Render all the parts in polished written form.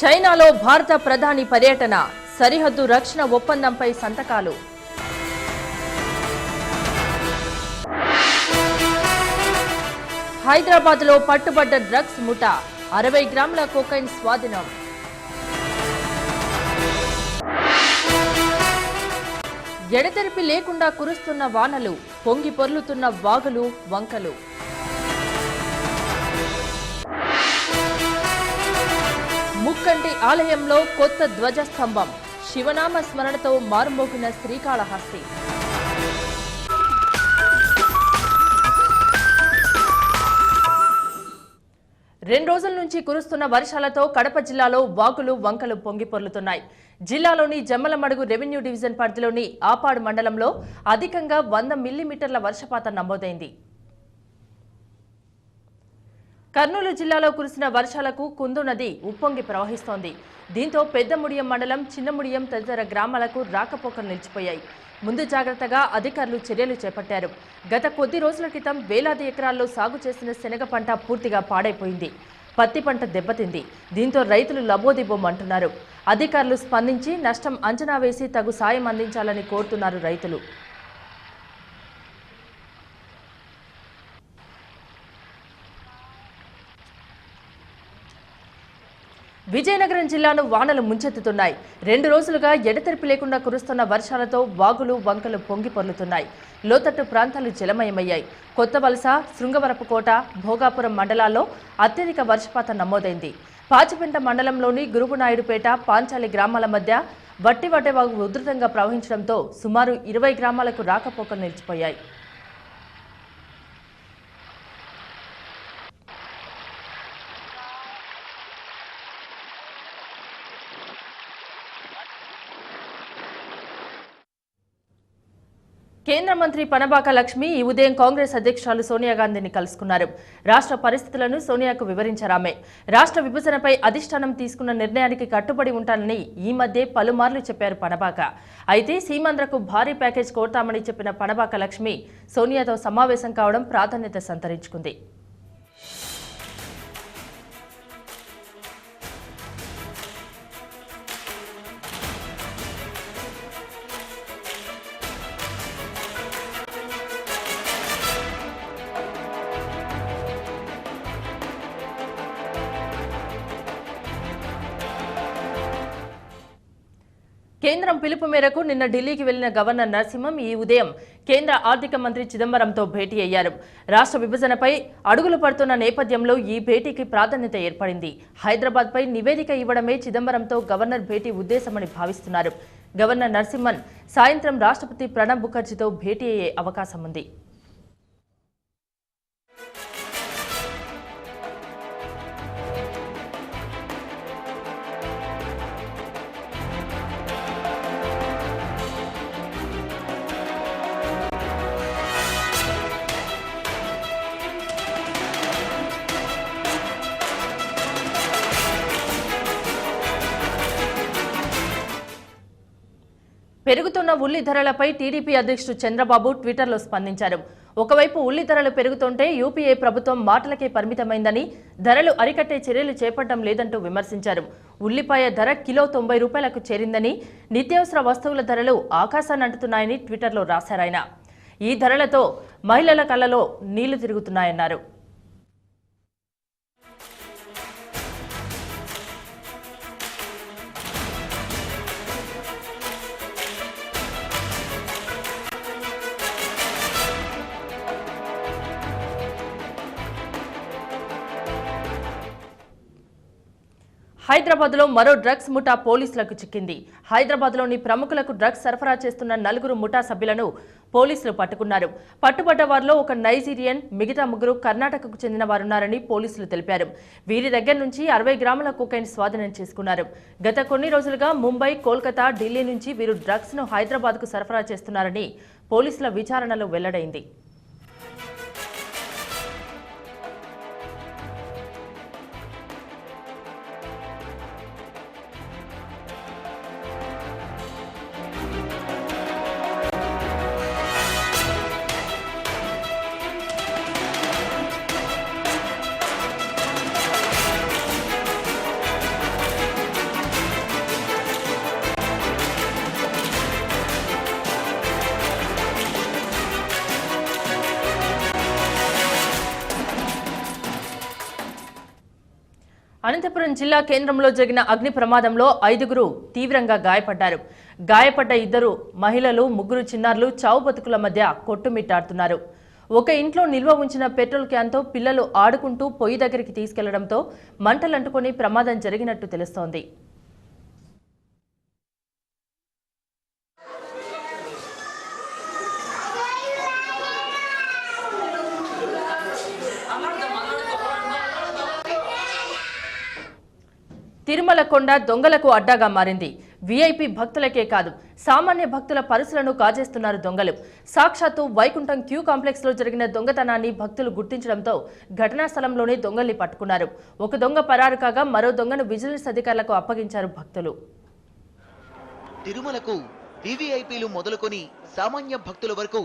చైనాలో భారత ప్రధాని పర్యటన, సరిహద్దు రక్షణ ఒప్పందంపై సంతకాలు. హైదరాబాద్లో పట్టుబడ్డ డ్రగ్స్ ముఠా, 60 గ్రాముల కోకైన్ స్వాధీనం. ఎడతెరిపి లేకుండా కురుస్తున్న వానలు, పొంగి పొర్లుతున్న వాగులు, వంకలు. ముక్కంటి ఆలయంలో కొత్త ధ్వజస్తంభం, శివనామ స్మరణతో మారుమోగిన శ్రీకాళహస్తి. రెండు రోజుల నుంచి కురుస్తున్న వర్షాలతో కడప జిల్లాలో వాగులు, వంకలు పొంగి పొర్లుతున్నాయి. జిల్లాలోని జమ్మలమడుగు రెవెన్యూ డివిజన్ పరిధిలోని ఆపాడు మండలంలో అధికంగా 100 మిల్లీమీటర్ల వర్షపాతం నమోదైంది. కర్నూలు జిల్లాలో కురిసిన వర్షాలకు కుందు నది ఉప్పొంగి ప్రవహిస్తోంది. దీంతో పెద్దముడియం మండలం, చిన్నముడియం తదితర గ్రామాలకు రాకపోకలు నిలిచిపోయాయి. ముందు జాగ్రత్తగా అధికారులు చర్యలు చేపట్టారు. గత కొద్ది రోజుల క్రితం వేలాది ఎకరాల్లో సాగు చేసిన శనగ పంట పూర్తిగా పాడైపోయింది. పత్తి పంట దెబ్బతింది. దీంతో రైతులు లబోదిబోమంటున్నారు. అధికారులు స్పందించి నష్టం అంచనా వేసి తగు సాయం అందించాలని కోరుతున్నారు రైతులు. విజయనగరం జిల్లాను వానలు ముంచెత్తుతున్నాయి. 2 రోజులుగా ఎడతెరిపి లేకుండా కురుస్తున్న వర్షాలతో వాగులు, వంకలు పొంగి పొర్లుతున్నాయి. లోతట్టు ప్రాంతాలు జలమయమయ్యాయి. కొత్తవలస, శృంగవరపుకోట, భోగాపురం మండలాల్లో అత్యధిక వర్షపాతం నమోదైంది. పాచిపెంట మండలంలోని గురువునాయుడుపేట, పాంచాలి గ్రామాల మధ్య వట్టివడ్డే వాగు ఉధృతంగా ప్రవహించడంతో సుమారు 20 గ్రామాలకు రాకపోకలు నిలిచిపోయాయి. కేంద్ర మంత్రి పనబాక లక్ష్మి ఈ ఉదయం కాంగ్రెస్ అధ్యక్షురాలు సోనియా గాంధీని కలుసుకున్నారు. రాష్ట్ర పరిస్థితులను సోనియాకు వివరించారామె. రాష్ట్ర విభజనపై అధిష్టానం తీసుకున్న నిర్ణయానికి కట్టుబడి ఉంటానని ఈ మధ్య పలుమార్లు చెప్పారు పనబాక. అయితే సీమాంధ్రకు భారీ ప్యాకేజ్ కోరతామని చెప్పిన పనబాక లక్ష్మి సోనియాతో సమావేశం కావడం ప్రాధాన్యత సంతరించుకుంది. కేంద్రం పిలుపు మేరకు నిన్న ఢిల్లీకి వెళ్లిన గవర్నర్ నరసింహన్ ఈ ఉదయం కేంద్ర ఆర్థిక మంత్రి చిదంబరంతో భేటీ అయ్యారు. రాష్ట్ర విభజనపై అడుగులు పడుతున్న నేపథ్యంలో ఈ భేటీకి ప్రాధాన్యత ఏర్పడింది. హైదరాబాద్పై నివేదిక ఇవ్వడమే చిదంబరంతో గవర్నర్ భేటీ ఉద్దేశమని భావిస్తున్నారు. గవర్నర్ నరసింహన్ సాయంత్రం రాష్ట్రపతి ప్రణబ్ ముఖర్జీతో భేటీ అయ్యే అవకాశం ఉంది. పెరుగుతున్న ఉల్లి ధరలపై టీడీపీ అధ్యక్షుడు చంద్రబాబు ట్విట్టర్లో స్పందించారు. ఒకవైపు ఉల్లి ధరలు పెరుగుతుంటే యూపీఏ ప్రభుత్వం మాటలకే పరిమితమైందని, ధరలు అరికట్టే చర్యలు చేపట్టడం లేదంటూ విమర్శించారు. ఉల్లిపాయ ధర కిలో 90 రూపాయలకు చేరిందని, నిత్యావసర వస్తువుల ధరలు ఆకాశాన్ని అంటున్నాయని ట్విట్టర్లో రాశారాయన. ఈ ధరలతో మహిళల కళ్ళలో నీళ్లు తిరుగుతున్నాయన్నారు. హైదరాబాద్లో మరో డ్రగ్స్ ముఠా పోలీసులకు చిక్కింది. హైదరాబాద్లోని ప్రముఖులకు డ్రగ్స్ సరఫరా చేస్తున్న 4 ముఠా సభ్యులను పోలీసులు పట్టుకున్నారు. పట్టుబడ్డ వారిలో ఒక నైజీరియన్, మిగతా 3 కర్ణాటకకు చెందిన వారున్నారని పోలీసులు తెలిపారు. వీరి దగ్గర నుంచి 60 గ్రాముల కోకైన్ స్వాధీనం చేసుకున్నారు. గత కొన్ని రోజులుగా ముంబై, కోల్కతా, ఢిల్లీ నుంచి వీరు డ్రగ్స్ ను హైదరాబాద్కు సరఫరా చేస్తున్నారని పోలీసుల విచారణలో వెల్లడైంది. అనంతపురం జిల్లా కేంద్రంలో జరిగిన అగ్ని ప్రమాదంలో 5గురు తీవ్రంగా గాయపడ్డారు. గాయపడ్డ 2 మహిళలు, 3 చిన్నారులు చావు బతుకుల మధ్య కొట్టుమిట్టాడుతున్నారు. ఒక ఇంట్లో నిల్వ ఉంచిన పెట్రోల్ క్యాన్తో పిల్లలు ఆడుకుంటూ పొయ్యి దగ్గరికి తీసుకెళ్లడంతో మంటలంటుకొని ప్రమాదం జరిగినట్టు తెలుస్తోంది. తిరుమల కొండ దొంగలకు అడ్డాగా మారింది. వీఐపీ భక్తులకే కాదు, సామాన్య భక్తుల పరుసులను కాజేస్తున్నారు దొంగలు. సాక్షాత్తు వైకుంఠం క్యూ కాంప్లెక్స్ లో జరిగిన దొంగతనాన్ని భక్తులు గుర్తించడంతో ఘటనా స్థలంలోనే దొంగల్ని పట్టుకున్నారు. ఒక దొంగ పరారు కాగా మరో దొంగను విజిలెన్స్ అధికారులకు అప్పగించారు భక్తులు. తిరుమలకు వీవీఐపీలు మొదలుకొని సామాన్య భక్తుల వరకు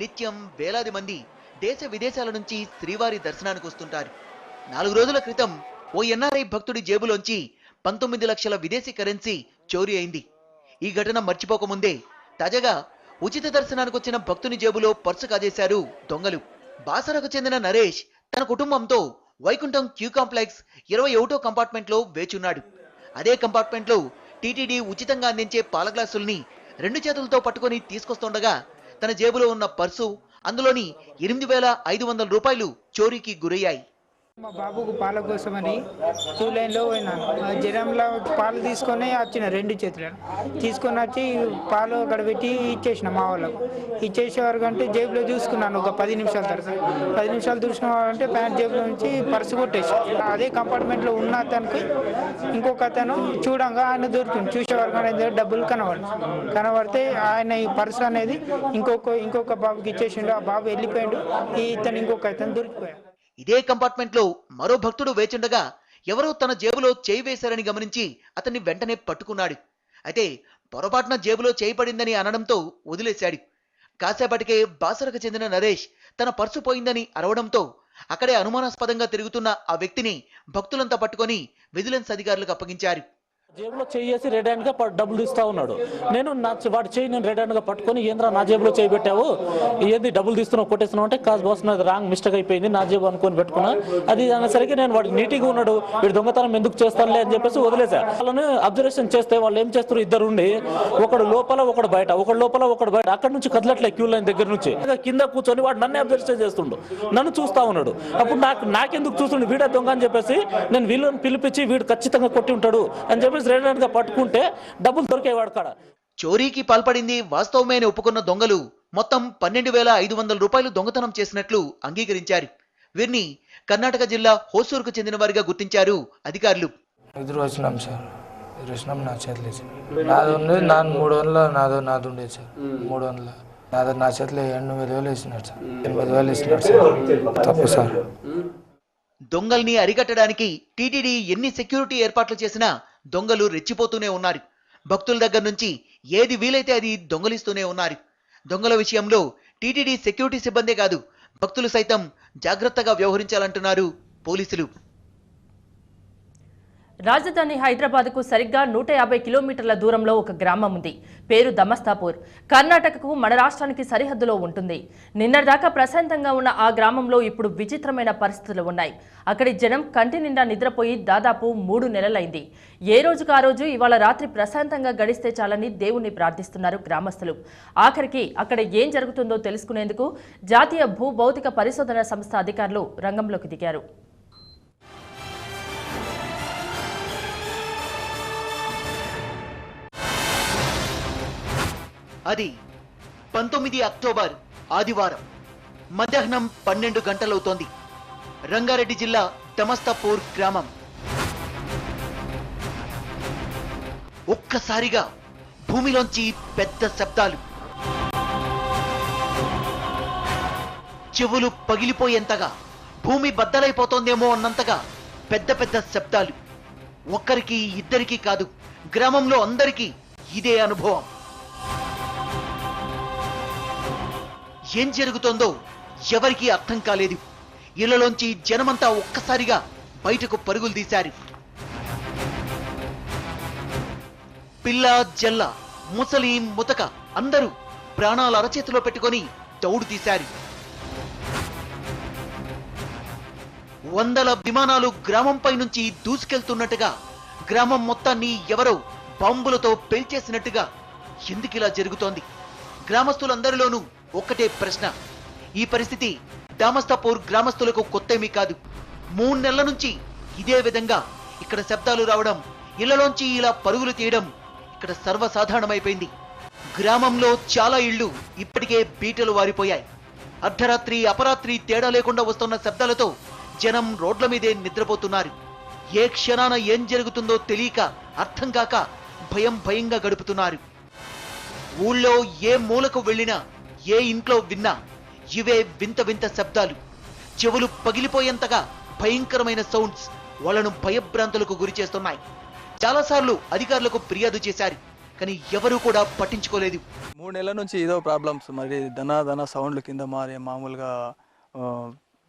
నిత్యం వేలాది మంది దేశ విదేశాల నుంచి శ్రీవారి దర్శనానికి వస్తుంటారు. 4 రోజుల క్రితం ఓ ఎన్ఆర్ఐ భక్తుడి జేబులోంచి 19 లక్షల విదేశీ కరెన్సీ చోరీ అయింది. ఈ ఘటన మర్చిపోకముందే తాజాగా ఉచిత దర్శనానికి వచ్చిన భక్తుని జేబులో పర్సు కాజేశారు దొంగలు. బాసరకు చెందిన నరేష్ తన కుటుంబంతో వైకుంఠం క్యూ కాంప్లెక్స్ 21వ కంపార్ట్మెంట్లో వేచున్నాడు. అదే కంపార్ట్మెంట్లో టీటీడీ ఉచితంగా అందించే పాల గ్లాసుల్ని 2 చేతులతో పట్టుకొని తీసుకొస్తుండగా తన జేబులో ఉన్న పర్సు, అందులోని 8,500 రూపాయలు చోరీకి గురయ్యాయి. మా బాబుకు పాల కోసమని క్యూ లైన్లో పోయినాను. జనంలో పాలు తీసుకొని వచ్చిన 2 చేతులను తీసుకొని వచ్చి పాలు అక్కడ పెట్టి ఇచ్చేసిన మా వాళ్ళకు. ఇచ్చేసేవారు కంటే జేబులో చూసుకున్నాను. ఒక 10 నిమిషాల తర్వాత 10 నిమిషాలు చూసుకున్నారంటే ప్యాంట్ జేబులో నుంచి పర్సు కొట్టేసి అదే కంపార్ట్మెంట్లో ఉన్న అతనికి ఇంకొక అతను చూడంగా ఆయన దొరికింది. చూసేవారు కానీ డబ్బులు కనబడితే ఆయన ఈ పర్సు అనేది ఇంకొక బాబుకి ఇచ్చేసిండు. ఆ బాబు వెళ్ళిపోయాడు. ఇతను ఇంకొక అతను దొరికిపోయాడు. ఇదే కంపార్ట్మెంట్ లో మరో భక్తుడు వేచుండగా ఎవరో తన జేబులో చేయి వేశారని గమనించి అతన్ని వెంటనే పట్టుకున్నాడు. అయితే పొరపాటున జేబులో చేయి పడిందని అనడంతో వదిలేశాడు. కాసేపటికే బాసరకు చెందిన నరేష్ తన పర్సు పోయిందని అరవడంతో అక్కడే అనుమానాస్పదంగా తిరుగుతున్న ఆ వ్యక్తిని భక్తులంతా పట్టుకొని విజిలెన్స్ అధికారులకు అప్పగించారు. జేబులో చేసి రెడ్ హ్యాండ్ గా డబ్బులు ఇస్తా ఉన్నాడు. నేను వాడి చేయి నేను రెడ్ హ్యాండ్ గా పట్టుకొని ఏంద్రా నా జేబులో చేయి పెట్టావు, ఏంది డబ్బులు తీస్తున్నావు కొట్టేస్తున్నావు అంటే కాదు బాస్ నాది రాంగ్ మిస్టేక్ అయిపోయింది, నా జేబు అనుకొని పెట్టుకున్నా. అది అనేసరికి నేను వాడికి నీటిగా ఉన్నాడు, వీడు దొంగతనం ఎందుకు చేస్తానులే అని చెప్పేసి వదిలేసా. వాళ్ళని అబ్జర్వేషన్ చేస్తే వాళ్ళు ఏం చేస్తారు, 2 ఉండి ఒకడు లోపల ఒకడు బయట, ఒకడు లోపల ఒకడు బయట, అక్కడ నుంచి కదలట్లే క్యూ లైన్ దగ్గర నుంచి కింద కూర్చొని వాడు నన్ను అబ్జర్వేషన్ చేస్తుండు, నన్ను చూస్తా ఉన్నాడు. అప్పుడు నాకెందుకు చూస్తుండు వీడే దొంగ అని చెప్పేసి నేను వీళ్ళని పిలిపించి వీడు ఖచ్చితంగా కొట్టి ఉంటాడు అని చెప్పేసి రెడ్ హ్యాండ్ గా పట్టుకుంటే డబ్బులు దొరికేవాడు కాడ. చోరీకి పాల్పడింది వాస్తవమే అని ఒప్పుకున్న దొంగలు మొత్తం 12,500 రూపాయలు దొంగతనం చేసినట్లు అంగీకరించారు. వీరిని కర్ణాటక జిల్లా హోసూరుకు చెందిన వారిగా గుర్తించారు అధికారులు. ఎదురు వచ్చినాం సార్, ఎదురు వచ్చినాం. నా చేతిలో నాది ఉండేది 300 నాది ఉండేది సార్. 300 నా చేతిలో 8,000 వేసినాడు సార్. 80,000 వేసినాడు సార్. తప్పు సార్. దొంగల్ని అరికట్టడానికి టీటీడీ ఎన్ని సెక్యూరిటీ ఏర్పాట్లు చేసినా దొంగలు రెచ్చిపోతూనే ఉన్నారు. భక్తుల దగ్గర నుంచి ఏది వీలైతే అది దొంగలిస్తూనే ఉన్నారు. దొంగల విషయంలో టీటీడీ సెక్యూరిటీ సిబ్బందే కాదు, భక్తులు సైతం జాగ్రత్తగా వ్యవహరించాలంటున్నారు పోలీసులు. రాజధాని హైదరాబాద్కు సరిగ్గా 150 కిలోమీటర్ల దూరంలో ఒక గ్రామం ఉంది. పేరు దమస్తాపూర్. కర్ణాటకకు మన రాష్ట్రానికి సరిహద్దులో ఉంటుంది. నిన్నటిదాకా ప్రశాంతంగా ఉన్న ఆ గ్రామంలో ఇప్పుడు విచిత్రమైన పరిస్థితులు ఉన్నాయి. అక్కడి జనం కంటి నిండా నిద్రపోయి దాదాపు 3 నెలలైంది. ఏ రోజుకు ఆ రోజు ఇవాళ రాత్రి ప్రశాంతంగా గడిస్తే చాలని దేవుణ్ణి ప్రార్థిస్తున్నారు గ్రామస్తులు. ఆఖరికి అక్కడ ఏం జరుగుతుందో తెలుసుకునేందుకు జాతీయ భూభౌతిక పరిశోధన సంస్థ అధికారులు రంగంలోకి దిగారు. అది 19 అక్టోబర్ ఆదివారం మధ్యాహ్నం 12 గంటలవుతోంది. రంగారెడ్డి జిల్లా దమస్తాపూర్ గ్రామం. ఒక్కసారిగా భూమిలోంచి పెద్ద శబ్దాలు, చెవులు పగిలిపోయేంతగా, భూమి బద్దలైపోతోందేమో అన్నంతగా పెద్ద పెద్ద శబ్దాలు. ఒక్కరికి ఇద్దరికి కాదు, గ్రామంలో అందరికీ ఇదే అనుభవం. ఏం జరుగుతోందో ఎవరికీ అర్థం కాలేదు. ఇళ్లలోంచి జనమంతా ఒక్కసారిగా బయటకు పరుగులు తీశారు. పిల్ల జల్ల, ముసలి ముతక అందరూ ప్రాణాలు అరచేతిలో పెట్టుకొని దౌడు తీశారు. వందల విమానాలు గ్రామంపై నుంచి దూసుకెళ్తున్నట్టుగా, గ్రామం మొత్తాన్ని ఎవరో బాంబులతో పేల్చేసినట్టుగా ఎందుకిలా జరుగుతోంది? గ్రామస్తులందరిలోనూ ఒక్కటే ప్రశ్న. ఈ పరిస్థితి దామస్తాపూర్ గ్రామస్తులకు కొత్తేమీ కాదు. 3 నెలల నుంచి ఇదే విధంగా ఇక్కడ శబ్దాలు రావడం, ఇళ్లలోంచి ఇలా పరుగులు తీయడం ఇక్కడ సర్వసాధారణమైపోయింది. గ్రామంలో చాలా ఇళ్లు ఇప్పటికే బీటలు వారిపోయాయి. అర్ధరాత్రి అపరాత్రి తేడా లేకుండా వస్తున్న శబ్దాలతో జనం రోడ్ల మీదే నిద్రపోతున్నారు. ఏ క్షణాన ఏం జరుగుతుందో తెలియక, అర్థం కాక భయంగా గడుపుతున్నారు. ఊళ్ళో ఏ మూలకు వెళ్ళినా, ఏ ఇంట్లో విన్నా ఇవే వింత శబ్దాలు. చెవులు పగిలిపోయేంతగా భయంకరమైన సౌండ్స్ వాళ్ళను భయభ్రాంతులకు గురి చేస్తున్నాయి. చాలాసార్లు అధికారులకు ఫిర్యాదు చేశారు, కానీ ఎవరూ కూడా పట్టించుకోలేదు. 3 నెలల నుంచి ఏదో ప్రాబ్లమ్స్, మరి దన సౌండ్లు కింద మారి మామూలుగా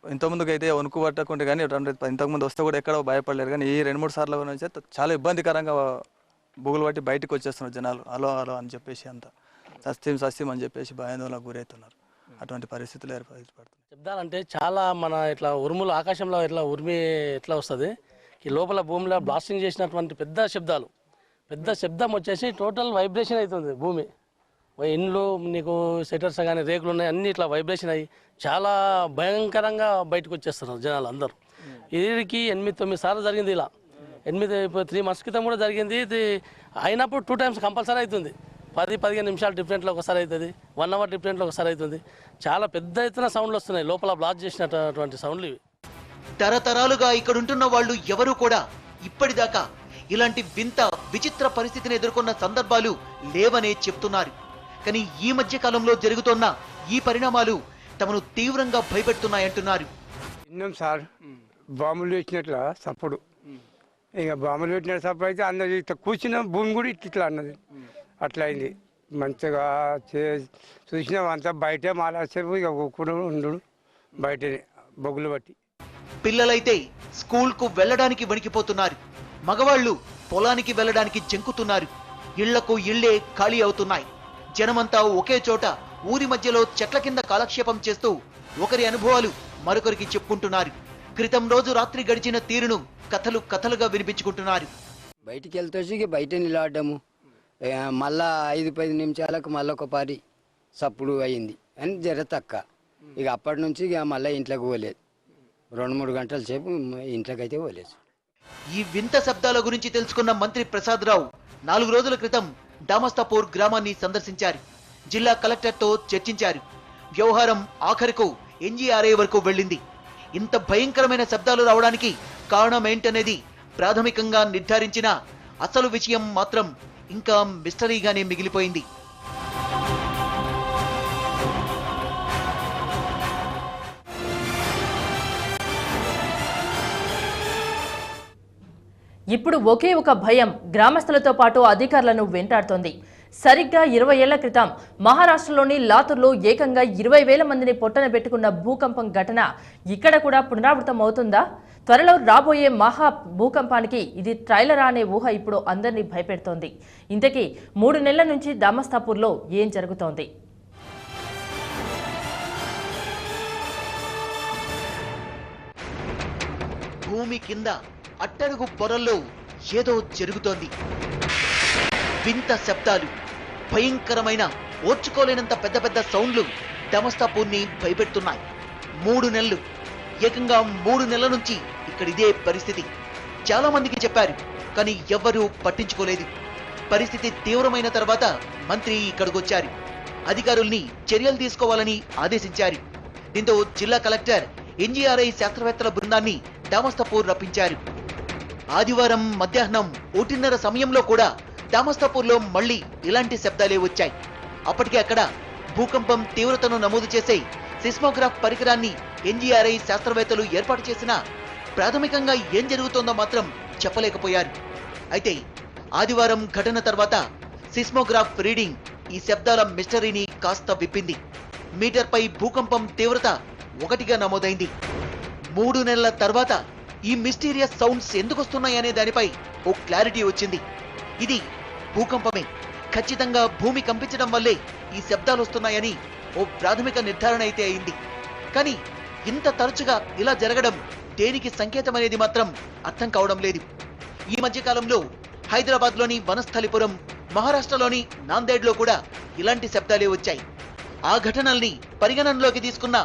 ఇంతకుముందుకు అయితే వణుకు పట్టకుండా కానీ ఇంతకుముందు వస్తే కూడా ఎక్కడో భయపడలేరు. కానీ ఈ 2-3 సార్లు నుంచి చాలా ఇబ్బందికరంగా బుగులు పట్టి బయటకు వచ్చేస్తున్నారు జనాలు. అలో అని చెప్పేసి అంతా సస్యం అని చెప్పేసి భయాందోళనకు గురవుతున్నారు. అటువంటి పరిస్థితులు ఏర్పడుతున్నాయి. శబ్దాలంటే చాలా మన ఇట్లా ఉరుములు ఆకాశంలో ఇట్లా ఉరిమి ఎట్లా వస్తుంది, ఈ లోపల భూమిలో బ్లాస్టింగ్ చేసినటువంటి పెద్ద శబ్దం వచ్చేసి టోటల్ వైబ్రేషన్ అవుతుంది. భూమి ఇండ్లు నీకు సెటర్స్ కానీ రేకులు ఉన్నాయి అన్నీ ఇట్లా వైబ్రేషన్ అయ్యి చాలా భయంకరంగా బయటకు వచ్చేస్తున్నారు జనాలు అందరూ. వీరికి 8-9 సార్లు జరిగింది. ఇలా 3 months క్రితం కూడా జరిగింది. ఇది అయినప్పుడు 2 times కంపల్సరీ అవుతుంది. 10-15 నిమిషాలు డిఫరెంట్లో ఒకసారి అవుతుంది, 1 hour డిఫరెంట్లో ఒకసారి అవుతుంది. చాలా పెద్ద ఎత్తున సౌండ్లు వస్తున్నాయి, లోపల బ్లాస్ట్ చేసినటువంటి సౌండ్లు ఇవి. తరతరాలుగా ఇక్కడుంటున్న వాళ్ళు ఎవరూ కూడా ఇప్పటిదాకా ఇలాంటి విచిత్ర పరిస్థితిని ఎదుర్కొన్న సందర్భాలు లేవనే చెప్తున్నారు. కానీ ఈ మధ్య కాలంలో జరుగుతున్న ఈ పరిణామాలు తమను తీవ్రంగా భయపెడుతున్నాయంటున్నారు. విన్నాం సార్, బాంబులు వేసినట్ల సప్పుడు, ఇక బాంబులు పెట్టిన సప్పుడు అయితే అందరు ఇట్లా కూర్చున్న భూమి కూడా ఇట్లా అన్నది. అట్లా అయింది. మంచిగా చూసినాం అంతా బయటే మాలాసేపు ఇక కూడా ఉండు బయటనే బొగ్గులు బట్టి. పిల్లలైతే స్కూల్కు వెళ్ళడానికి వణికిపోతున్నారు. మగవాళ్లు పొలానికి వెళ్ళడానికి జంకుతున్నారు. ఇళ్లకు ఇళ్లే ఖాళీ అవుతున్నాయి. జనమంతా ఒకే చోట ఊరి మధ్యలో చెట్ల కింద కాలక్షేపం చేస్తూ ఒకరి అనుభవాలు మరొకరికి చెప్పుకుంటున్నారు. క్రితం రోజు రాత్రి గడిచిన తీరును కథలుగా వినిపించుకుంటున్నారు. బయటికి వెళ్తే బయట నిలబడ్డాము, మళ్ళా 5-10 నిమిషాలకు మళ్ళీ ఒక పారి సప్పుడు అయింది అని జర తక్క. ఇక అప్పటి నుంచి ఇక మళ్ళీ ఇంట్లోకి పోలేదు. 2-3 గంటల సేపు ఇంట్లోకి అయితే పోలేదు. ఈ వింత శబ్దాల గురించి తెలుసుకున్న మంత్రి ప్రసాద్ రావు 4 రోజుల క్రితం దామస్తాపూర్ గ్రామాన్ని సందర్శించారు. జిల్లా కలెక్టర్తో చర్చించారు. వ్యవహారం ఆఖరుకు ఎన్జీఆర్ఐ వరకు వెళ్ళింది. ఇంత భయంకరమైన శబ్దాలు రావడానికి కారణం ఏంటనేది ప్రాథమికంగా నిర్ధారించిన అసలు విషయం మాత్రం ఇంకా మిస్టరీగానే మిగిలిపోయింది. ఇప్పుడు ఒకే ఒక భయం గ్రామస్తులతో పాటు అధికారులను వెంటాడుతోంది. సరిగ్గా 20 ఏళ్ల క్రితం మహారాష్ట్రలోని లాతూర్లో ఏకంగా 20,000 మందిని పొట్టన పెట్టుకున్న భూకంపం ఘటన ఇక్కడ కూడా పునరావృతం అవుతుందా? త్వరలో రాబోయే మహా భూకంపానికి ఇది ట్రైలర్ అనే ఊహ ఇప్పుడు అందరినీ భయపెడుతోంది. ఇంతకీ 3 నెలల నుంచి దామస్తాపూర్లో ఏం జరుగుతోంది? భూమి కింద అట్టడుగు పొరల్లో ఏదో జరుగుతోంది. వింత శబ్దాలు, భయంకరమైన ఓర్చుకోలేనంత పెద్ద సౌండ్లు దామస్తాపూర్ని భయపెడుతున్నాయి. 3 నెలలు, ఏకంగా 3 నెలల నుంచి ఇక్కడ ఇదే పరిస్థితి. చాలా మందికి చెప్పారు, కానీ ఎవ్వరూ పట్టించుకోలేదు. పరిస్థితి తీవ్రమైన తర్వాత మంత్రి ఇక్కడికొచ్చారు. అధికారుల్ని చర్యలు తీసుకోవాలని ఆదేశించారు. దీంతో జిల్లా కలెక్టర్ ఎన్జీఆర్ఐ శాస్త్రవేత్తల బృందాన్ని దామస్తాపూర్ రప్పించారు. ఆదివారం మధ్యాహ్నం 1:30 సమయంలో కూడా దామస్తాపూర్లో మళ్లీ ఇలాంటి శబ్దాలే వచ్చాయి. అప్పటికే అక్కడ భూకంపం తీవ్రతను నమోదు చేసే సిస్మోగ్రాఫ్ పరికరాన్ని ఎన్జీఆర్ఐ శాస్త్రవేత్తలు ఏర్పాటు చేసినా ప్రాథమికంగా ఏం జరుగుతోందో మాత్రం చెప్పలేకపోయారు. అయితే ఆదివారం ఘటన తర్వాత సిస్మోగ్రాఫ్ రీడింగ్ ఈ శబ్దాల మిస్టరీని కాస్త విప్పింది. మీటర్పై భూకంపం తీవ్రత 1గా నమోదైంది. 3 నెలల తర్వాత ఈ మిస్టీరియస్ సౌండ్స్ ఎందుకు వస్తున్నాయనే దానిపై ఓ క్లారిటీ వచ్చింది. ఇది భూకంపమే, ఖచ్చితంగా భూమి కంపించడం వల్లే ఈ శబ్దాలు వస్తున్నాయని ఓ ప్రాథమిక నిర్ధారణ అయితే అయింది. కానీ ఇంత తరచుగా ఇలా జరగడం దేనికి సంకేతం అనేది మాత్రం అర్థం కావడం లేదు. ఈ మధ్య కాలంలో హైదరాబాద్లోని వనస్థలిపురం, మహారాష్ట్రలోని నాందేడ్లో కూడా ఇలాంటి శబ్దాలే వచ్చాయి. ఆ ఘటనల్ని పరిగణనలోకి తీసుకున్న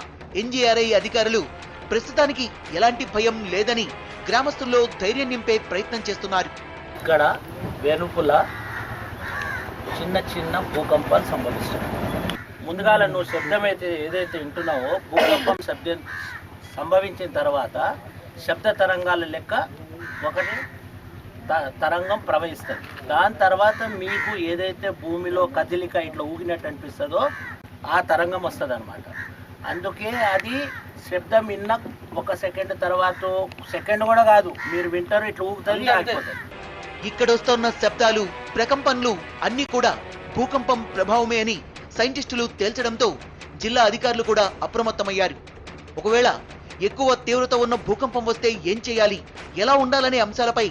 ఎన్జీఆర్ఐ అధికారులు ప్రస్తుతానికి ఎలాంటి భయం లేదని గ్రామస్తుల్లో ధైర్యం నింపే ప్రయత్నం చేస్తున్నారు. ఇక్కడ వెనుపుల చిన్న చిన్న భూకంపాలు సంభవిస్తాయి. ముందుగాల నువ్వు శబ్దం ఏదైతే వింటున్నావో, భూకంపం శబ్దం సంభవించిన తర్వాత శబ్ద తరంగాల లెక్క ఒకటి తరంగం ప్రవహిస్తుంది. దాని తర్వాత మీకు ఏదైతే భూమిలో కదిలిక ఇట్లా ఊగినట్టు అనిపిస్తుందో ఆ తరంగం వస్తుంది అన్నమాట. అందుకే అది శబ్దం విన్న 1 సెకండ్ తర్వాత, సెకండ్ కూడా కాదు, మీరు వింటారు ఇట్లా ఊగుతుంది, ఆగిపోతుంది. ఇక్కడ వస్తున్న శబ్దాలు, ప్రకంపనలు అన్ని కూడా భూకంపం ప్రభావమే అని సైంటిస్టులు తేల్చడంతో జిల్లా అధికారులు కూడా అప్రమత్తమయ్యారు. ఒకవేళ ఎక్కువ తీవ్రత ఉన్న భూకంపం వస్తే ఏం చేయాలి, ఎలా ఉండాలనే అంశాలపై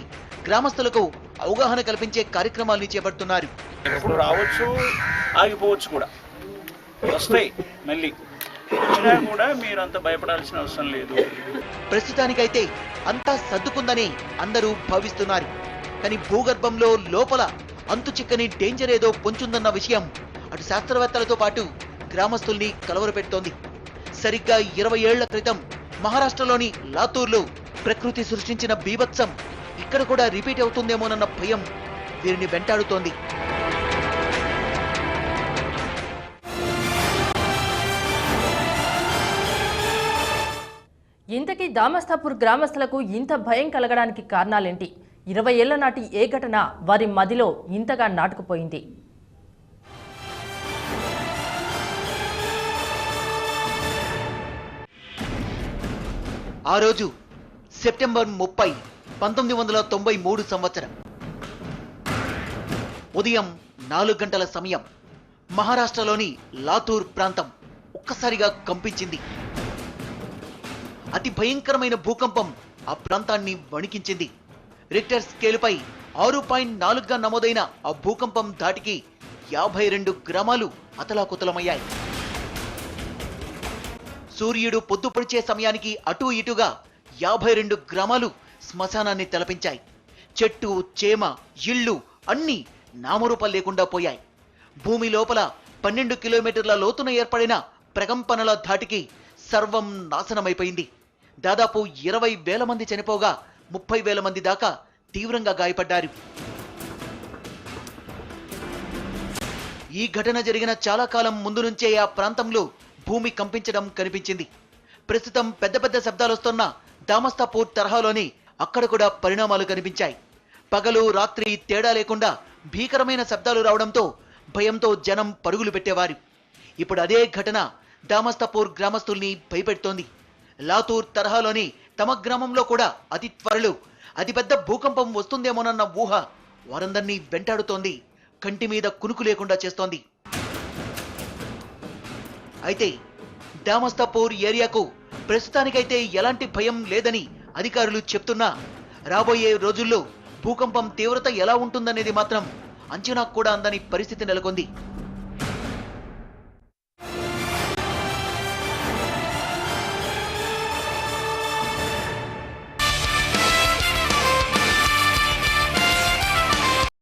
గ్రామస్తులకు అవగాహన కల్పించే కార్యక్రమాల్ని చేపడుతున్నారు. ఎప్పుడు రావచ్చు, ఆగిపోవచ్చు కూడా, వస్తాయి మళ్ళీ. వచ్చినా కూడా మీరు అంత భయపడాల్సిన అవసరం లేదు. ప్రస్తుతానికైతే అంతా సర్దుకుందని అందరూ భావిస్తున్నారు. కానీ భూగర్భంలో లోపల అంతు చిక్కని డేంజర్ ఏదో పొంచుందన్న విషయం అటు శాస్త్రవేత్తలతో పాటు గ్రామస్తుల్ని కలవరపెడుతోంది. సరిగ్గా 20 ఏళ్ల క్రితం మహారాష్ట్రలోని లాతూర్లో ప్రకృతి సృష్టించిన బీభత్సం ఇక్కడ కూడా రిపీట్ అవుతుందేమోనన్న భయం వీరిని వెంటాడుతోంది. ఇంతకీ దామస్తాపూర్ గ్రామస్తులకు ఇంత భయం కలగడానికి కారణాలేంటి? 20 ఏళ్ల నాటి ఏ ఘటన వారి మదిలో ఇంతగా నాటుకుపోయింది? ఆ రోజు సెప్టెంబర్ 30, 1993 సంవత్సరం ఉదయం 4 గంటల సమయం. మహారాష్ట్రలోని లాతూర్ ప్రాంతం ఒక్కసారిగా కంపించింది. అతి భయంకరమైన భూకంపం ఆ ప్రాంతాన్ని వణికించింది. రిక్టర్ స్కేలుపై 6.4గా నమోదైన ఆ భూకంపం ధాటికి 52 గ్రామాలు అతలాకుతలమయ్యాయి. సూర్యుడు పొద్దుపొడిచే సమయానికి అటూ ఇటుగా 52 గ్రామాలు శ్మశానాన్ని తలపించాయి. చెట్టు, చేమ, ఇళ్ళు అన్నీ నామరూపం లేకుండా పోయాయి. భూమి లోపల 12 కిలోమీటర్ల లోతున ఏర్పడిన ప్రకంపనల ధాటికి సర్వం నాశనమైపోయింది. దాదాపు 20,000 మంది చనిపోగా 30,000 మంది దాకా తీవ్రంగా గాయపడ్డారు. ఈ ఘటన జరిగిన చాలా కాలం ముందు నుంచే ఆ ప్రాంతంలో భూమి కంపించడం కనిపించింది. ప్రస్తుతం పెద్ద పెద్ద శబ్దాలు వస్తున్న దామస్తాపూర్ తరహాలోనే అక్కడ కూడా పరిణామాలు కనిపించాయి. పగలు రాత్రి తేడా లేకుండా భీకరమైన శబ్దాలు రావడంతో భయంతో జనం పరుగులు పెట్టేవారు. ఇప్పుడు అదే ఘటన దామస్తాపూర్ గ్రామస్తుల్ని భయపెడుతోంది. లాతూర్ తరహాలోని తమ గ్రామంలో కూడా అతి త్వరలో అతిపెద్ద భూకంపం వస్తుందేమోనన్న ఊహ వారందరినీ వెంటాడుతోంది, కంటి మీద కునుకు లేకుండా చేస్తోంది. అయితే దామస్తాపూర్ ఏరియాకు ప్రస్తుతానికైతే ఎలాంటి భయం లేదని అధికారులు చెప్తున్నా రాబోయే రోజుల్లో భూకంపం తీవ్రత ఎలా ఉంటుందనేది మాత్రం అంచనా కూడా అందని పరిస్థితి నెలకొంది.